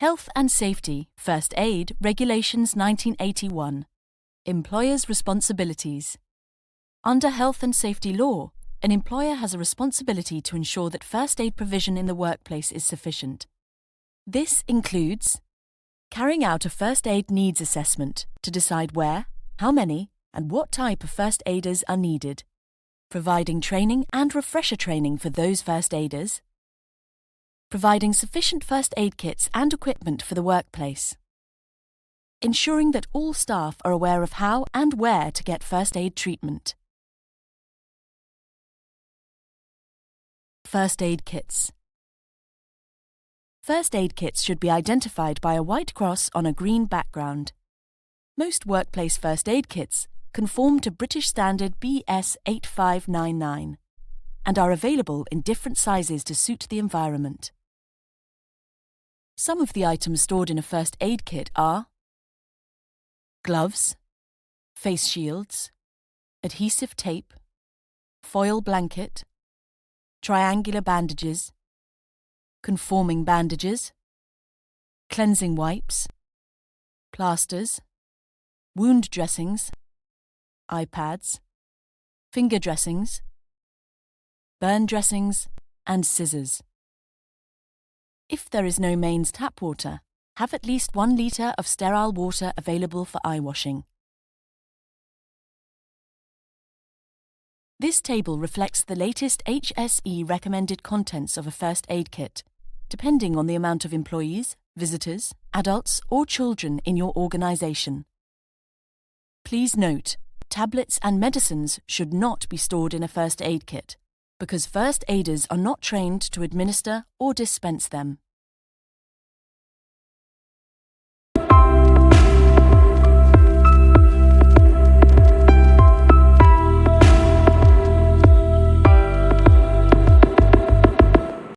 Health and Safety, First Aid, Regulations 1981. Employer's Responsibilities. Under health and safety law, an employer has a responsibility to ensure that first aid provision in the workplace is sufficient. This includes carrying out a first aid needs assessment to decide where, how many, and what type of first aiders are needed, providing training and refresher training for those first aiders, providing sufficient first aid kits and equipment for the workplace, ensuring that all staff are aware of how and where to get first aid treatment. First aid kits. First aid kits should be identified by a white cross on a green background. Most workplace first aid kits conform to British Standard BS 8599 and are available in different sizes to suit the environment. Some of the items stored in a first aid kit are gloves, face shields, adhesive tape, foil blanket, triangular bandages, conforming bandages, cleansing wipes, plasters, wound dressings, iPads, finger dressings, burn dressings, and scissors. If there is no mains tap water, have at least 1 litre of sterile water available for eye washing. This table reflects the latest HSE recommended contents of a first aid kit, depending on the amount of employees, visitors, adults, or children in your organisation. Please note, tablets and medicines should not be stored in a first aid kit, because first aiders are not trained to administer or dispense them.